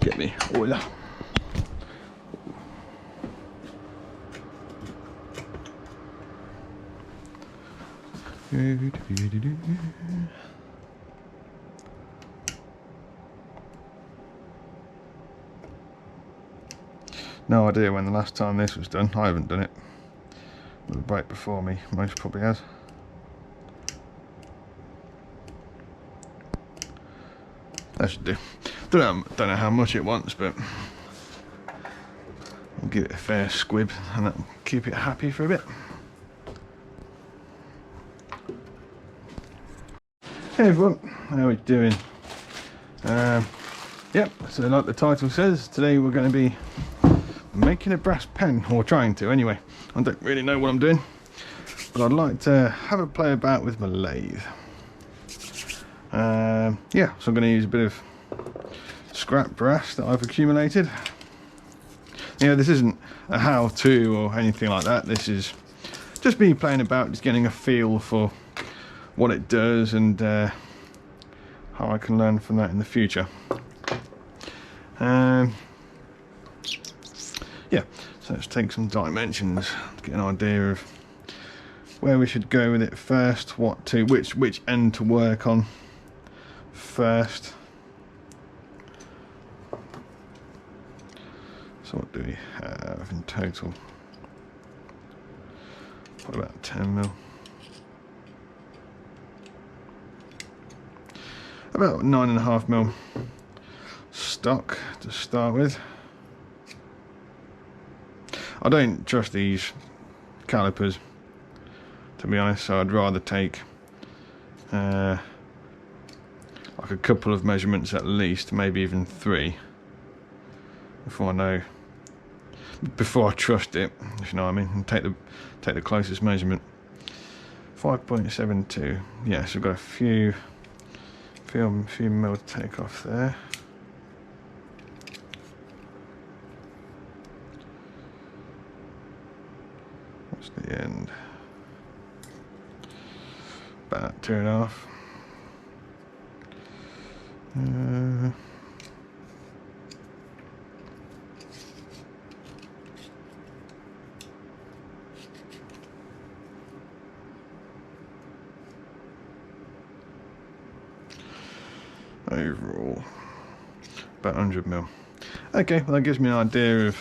Let's get me oiler. No idea when the last time this was done. I haven't done it. The bloke before me most probably has. That should do. Don't know how much it wants, but I'll give it a fair squib and that'll keep it happy for a bit. Hey everyone, how are we doing? Yep, so like the title says, today we're going to be making a brass pen, or trying to anyway. I don't really know what I'm doing, but I'd like to have a play about with my lathe. Yeah, so I'm going to use a bit of scrap brass that I've accumulated. Yeah, this isn't a how-to or anything like that. This is just me playing about, just getting a feel for what it does and how I can learn from that in the future. Yeah, so let's take some dimensions to get an idea of where we should go with it first, which end to work on first. So what do we have in total? What about 10 mil? About 9.5 mil stock to start with. I don't trust these calipers, to be honest, so I'd rather take like a couple of measurements at least, maybe even 3, before I trust it, if you know what I mean, and take the closest measurement. 5.72. Yes, we've got a few mil to take off there. What's the end? About 2.5. Overall, about 100 mil. Okay, well that gives me an idea of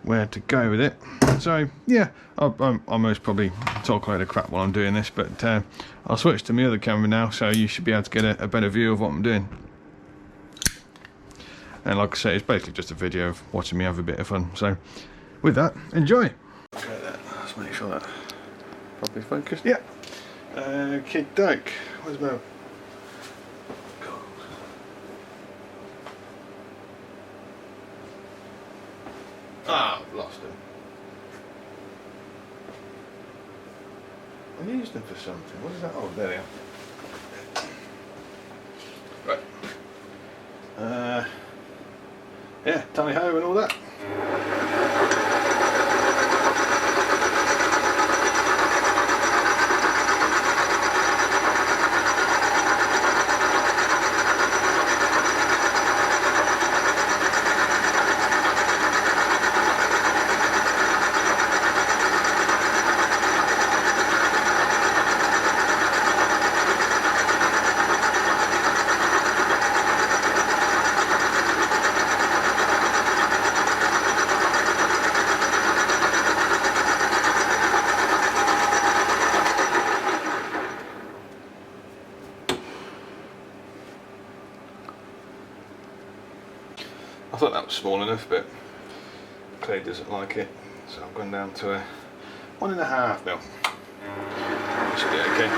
where to go with it. So yeah, I'll most probably talk a load of crap while I'm doing this, but I'll switch to my other camera now, so you should be able to get a better view of what I'm doing. And like I say, it's basically just a video of watching me have a bit of fun. So with that, enjoy. Okay, let's make sure that properly focused. Yeah. Kid Doke, where's Mel? Ah, I've lost them. I used them for something. What is that? Oh, there they are. Right. Yeah, tally ho and all that. I thought that was small enough, but Clay doesn't like it, so I've gone down to a 1.5 mil. That should be okay.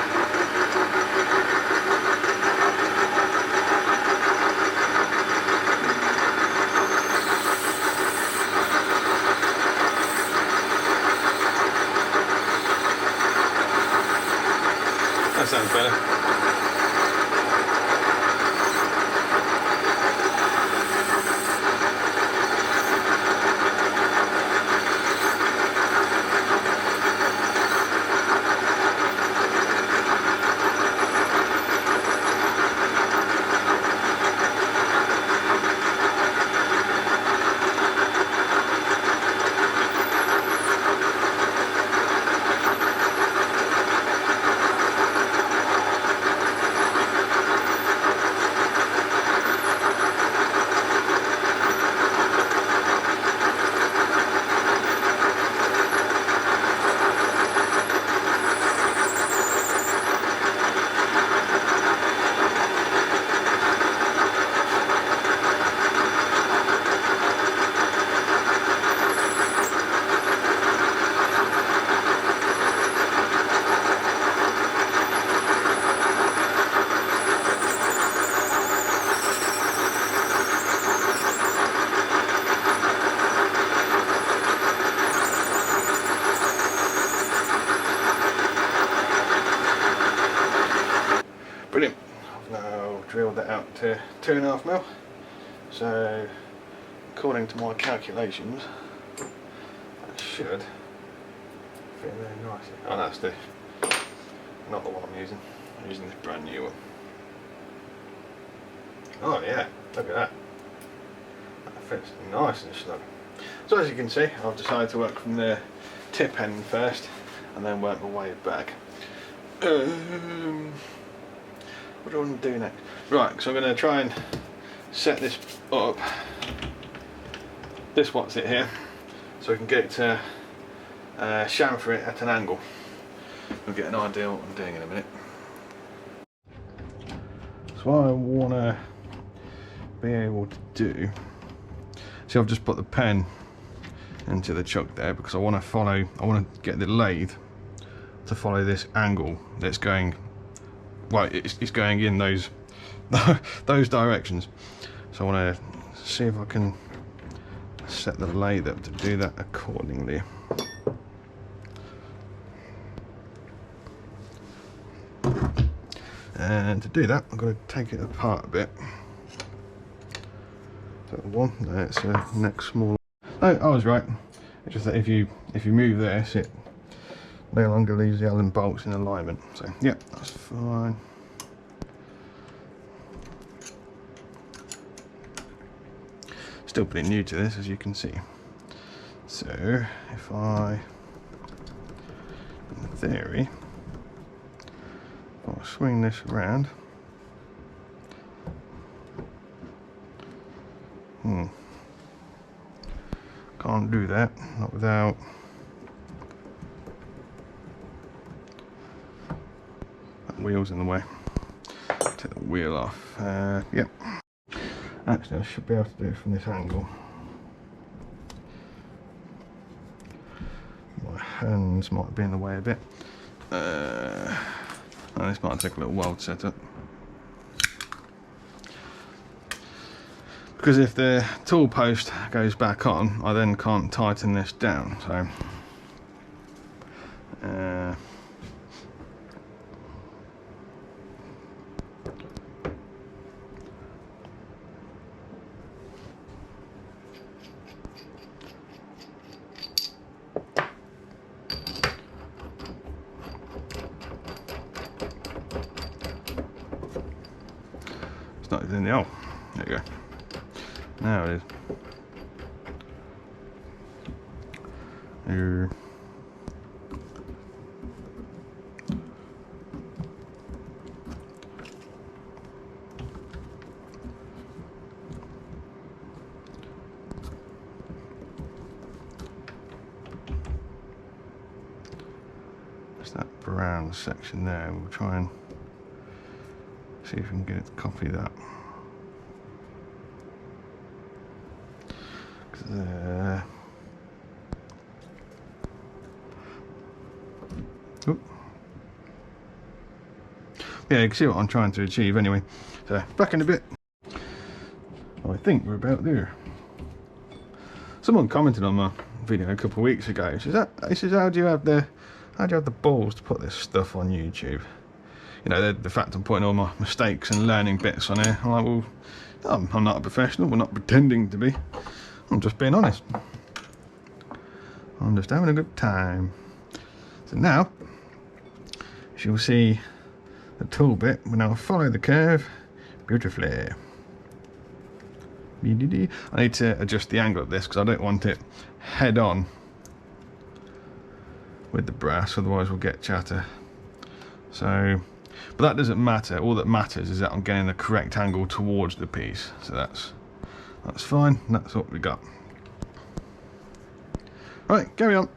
That sounds better. to 2.5 mil. So according to my calculations, that should fit very nicely. Oh, that's not the one I'm using. I'm using this brand new one. Oh yeah, look at that. That fits nice and snug. So as you can see, I've decided to work from the tip end first and then work my way back. What do I want to do next? Right, so I'm going to try and set this up, this what's it here, so I can get it to chamfer it at an angle. We'll get an idea what I'm doing in a minute. So what I want to be able to do, see, I've just put the pen into the chuck there because I want to get the lathe to follow this angle that's going, well, it's going in those those directions. So I want to see if I can set the lathe up to do that accordingly. And to do that, I'm going to take it apart a bit. Is that the one? No, it's the next smaller. No, I was right. It's just that if you move this, it no longer leaves the Allen bolts in alignment. So yeah, that's fine. Still pretty new to this, as you can see. So if I, in theory, I'll swing this around. Can't do that, not without that wheel's in the way. Take the wheel off. Yep. Actually, I should be able to do it from this angle. My hands might be in the way a bit. This might take a little while to set up. Because if the tool post goes back on, I then can't tighten this down. So it's not in the hole. There you go. Now it is. Here. There's that brown section there. We'll try and see if we can get it to copy that. Yeah, you can see what I'm trying to achieve anyway. So back in a bit. I think we're about there. Someone commented on my video a couple of weeks ago. He says, how do you have the balls to put this stuff on YouTube? You know, the fact I'm putting all my mistakes and learning bits on here. I'm like, well, I'm not a professional. We're not pretending to be. I'm just being honest. I'm just having a good time. So now, as you'll see, the tool bit will now follow the curve beautifully. I need to adjust the angle of this because I don't want it head on with the brass, otherwise we'll get chatter. So, but that doesn't matter. All that matters is that I'm getting the correct angle towards the piece. So that's fine. That's what we got. All right, carry on.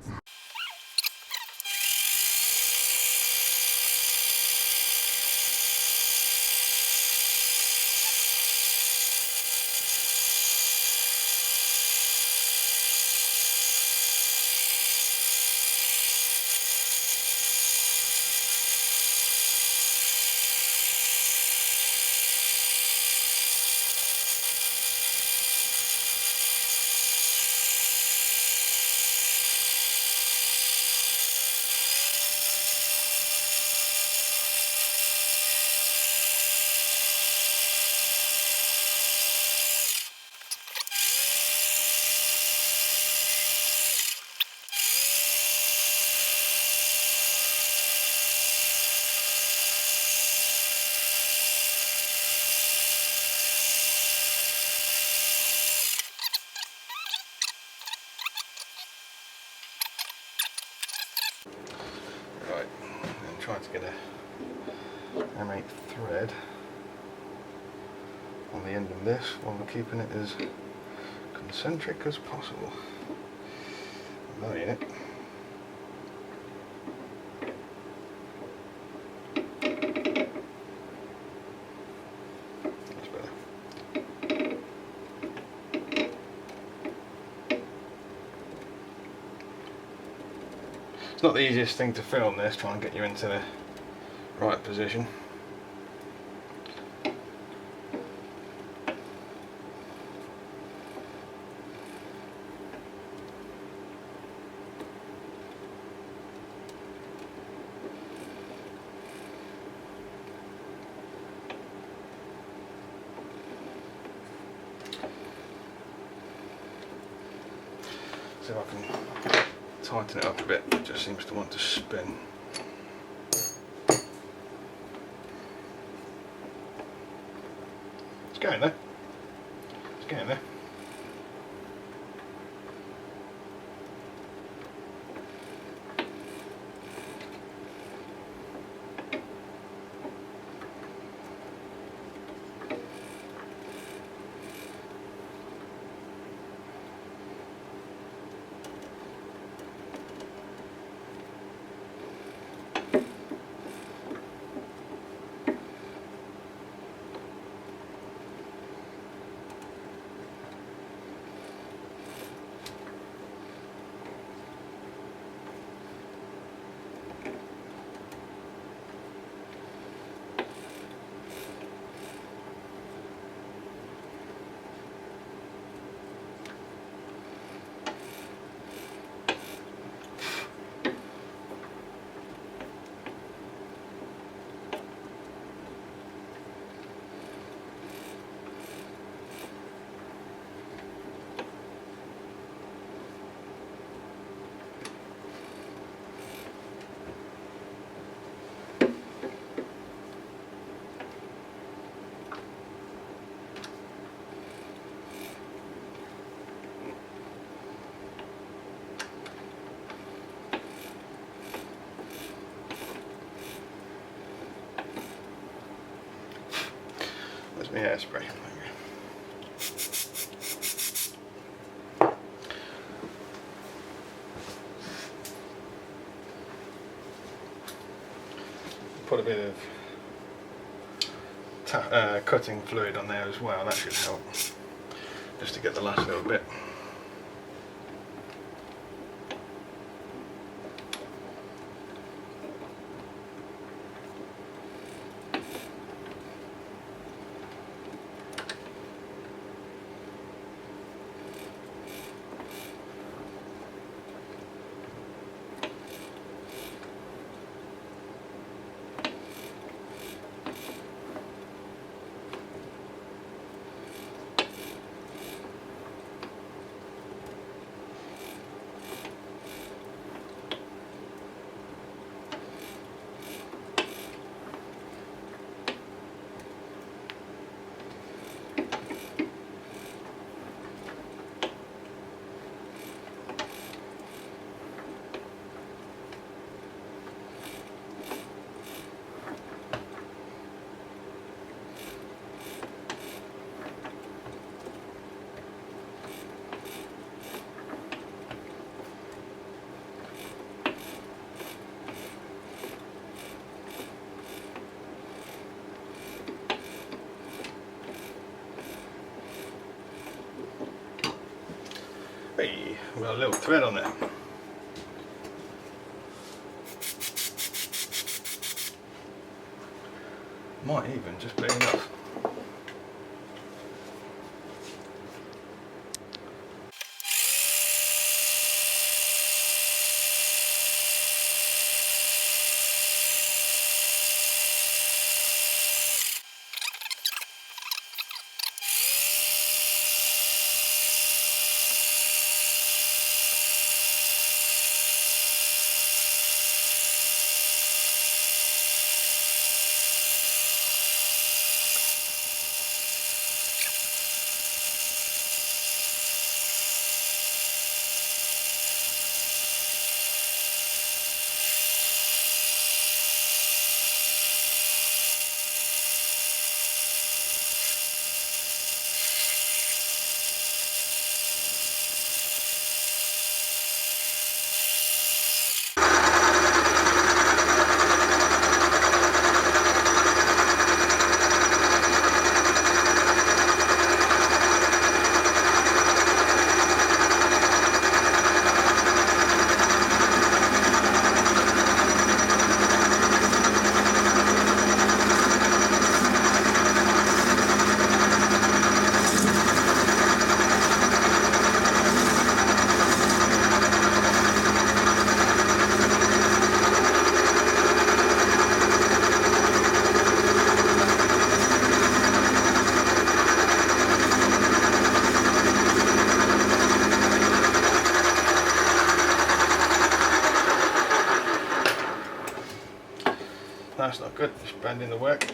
get a M8 thread on the end of this while we're keeping it as concentric as possible. That ain't it. That's better. It's not the easiest thing to film this, try and get you into the right position. See if I can tighten it up a bit. It just seems to want to spin. It's going there. It's going there. Where's my hairspray? Put a bit of cutting fluid on there as well, that should help, just to get the last little bit. Hey, we've got a little thread on there. Might even just be enough. good, just bending the work.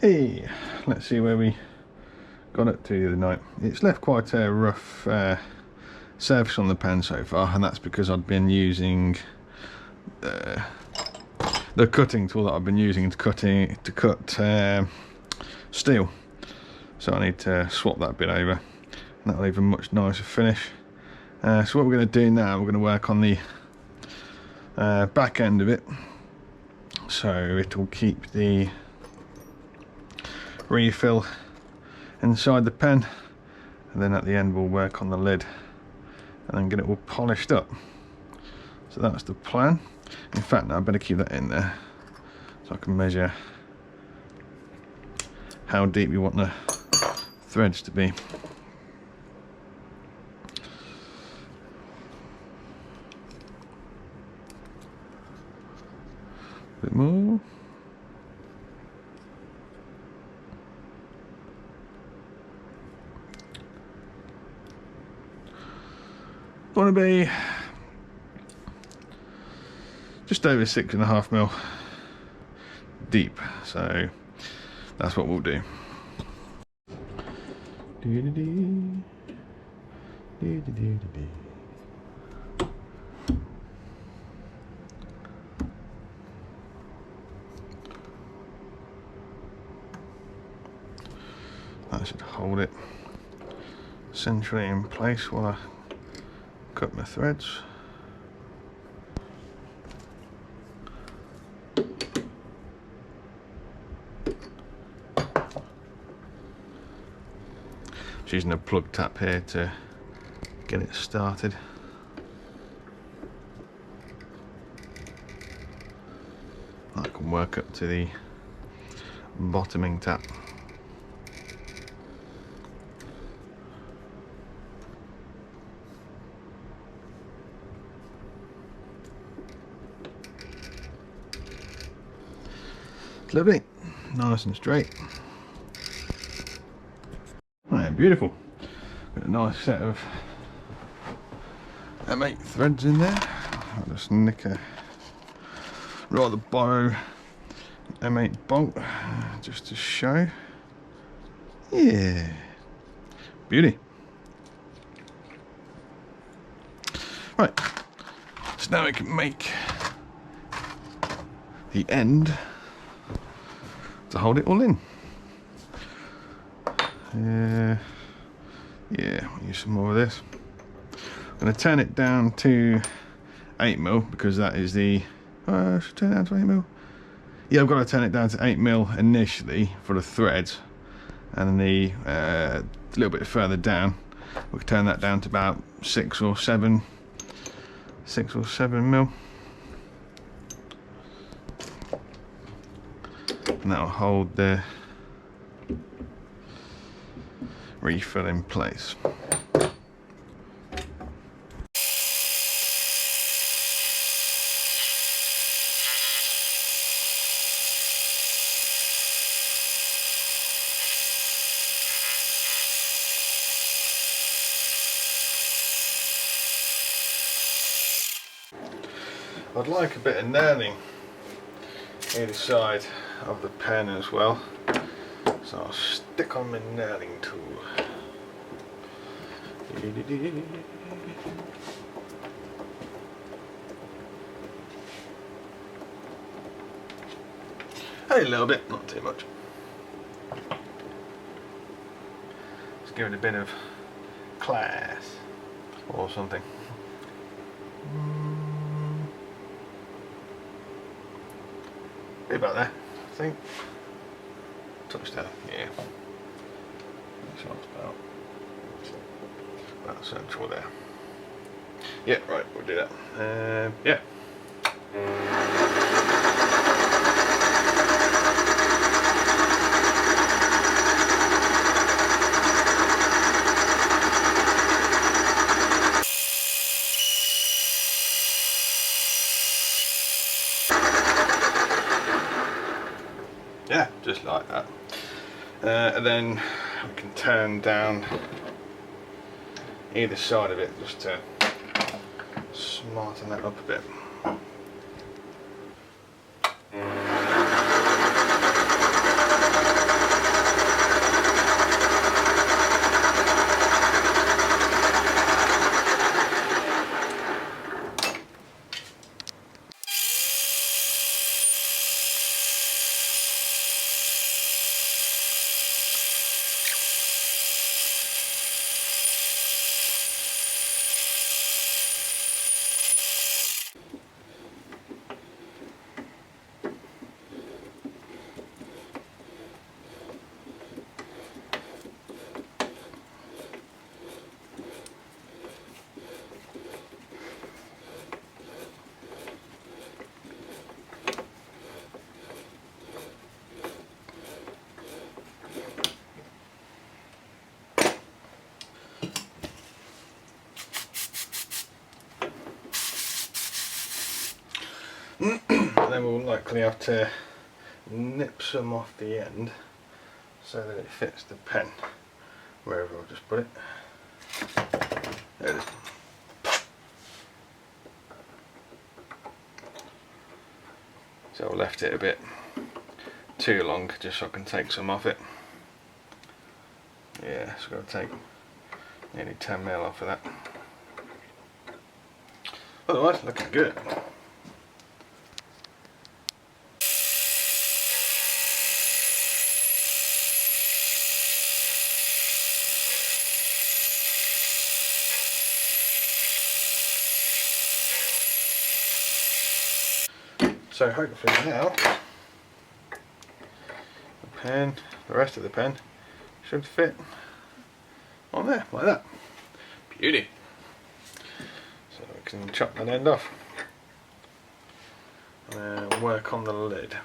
Hey, let's see where we got it to the other night. It's left quite a rough surface on the pen so far, and that's because I've been using the cutting tool that I've been using to cut steel. So I need to swap that bit over, and that'll leave a much nicer finish. So what we're going to do now, we're going to work on the back end of it, so it'll keep the refill inside the pen, and then at the end we'll work on the lid and then get it all polished up. So that's the plan. In fact, now I better keep that in there so I can measure how deep we want the threads to be. A bit more. Want to be just over 6.5 mil deep, so that's what we'll do. That should hold it centrally in place while I cut my threads. Just using a plug tap here to get it started. I can work up to the bottoming tap. Lovely, nice and straight. Right, beautiful. Got a nice set of M8 threads in there. I'll just nick a, rather borrow an M8 bolt just to show. Yeah, beauty. Right, so now we can make the end to hold it all in. Yeah, I'll use some more of this. I'm going to turn it down to 8mm because that is the. Should I turn it down to 8mm? Yeah, I've got to turn it down to 8mm initially for the threads, and then the a little bit further down, we can turn that down to about 6 or 7 mil. And that'll hold the refill in place. I'd like a bit of knurling either side of the pen as well, so I'll stick on my knurling tool. A little bit, not too much. Let's give it a bit of class or something. Be about there, I think. Touchdown, yeah. So it's about central there. Yeah, right, we'll do that. Yeah. Yeah, just like that. And then we can turn down either side of it just to smarten that up a bit. Then we'll likely have to nip some off the end so that it fits the pen wherever I'll just put it. There it is. So I left it a bit too long just so I can take some off it. Yeah, it's got to take nearly 10mm off of that. Otherwise, looking good. So hopefully now the rest of the pen should fit on there like that. Beauty. So we can chop that end off and work on the lid.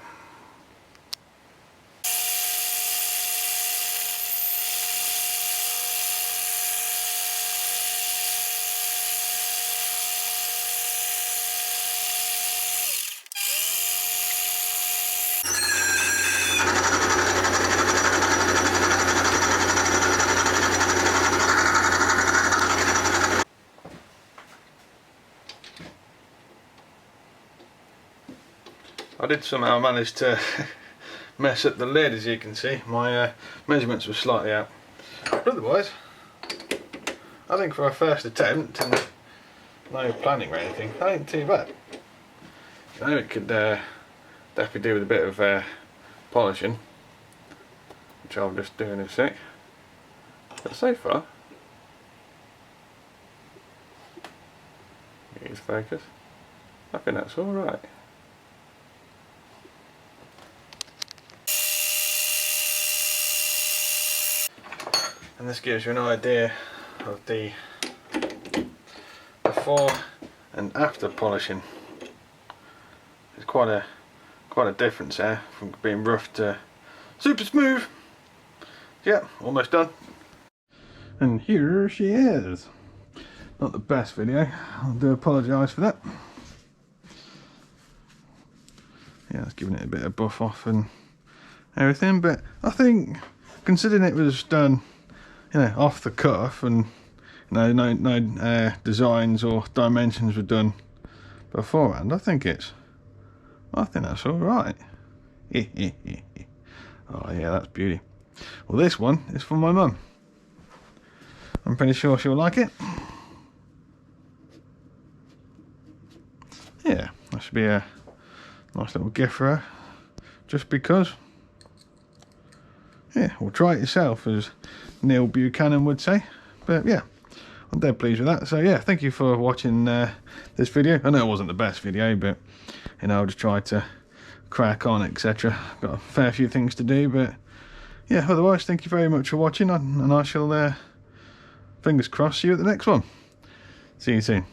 I did somehow manage to mess up the lid, as you can see. My measurements were slightly out. But otherwise, I think for a first attempt and no planning or anything, that ain't too bad. You know, it could definitely do with a bit of polishing, which I'll just do in a sec. But so far, use focus, I think that's alright. And this gives you an idea of the before and after polishing. There's quite a difference there from being rough to super smooth. Yeah, almost done. And here she is. Not the best video, I do apologise for that. Yeah, it's giving it a bit of buff off and everything, but I think considering it was done, you know, off the cuff, and you know, no designs or dimensions were done beforehand, I think that's all right. Oh yeah, that's beauty. Well, this one is for my mum. I'm pretty sure she'll like it. yeah, that should be a nice little gift for her, just because. Yeah, well, try it yourself, as Neil Buchanan would say. But yeah, I'm dead pleased with that. So yeah, thank you for watching this video. I know it wasn't the best video, but you know, I'll just try to crack on, etc. Got a fair few things to do, but yeah, otherwise, thank you very much for watching, and I shall, fingers crossed, see you at the next one. See you soon.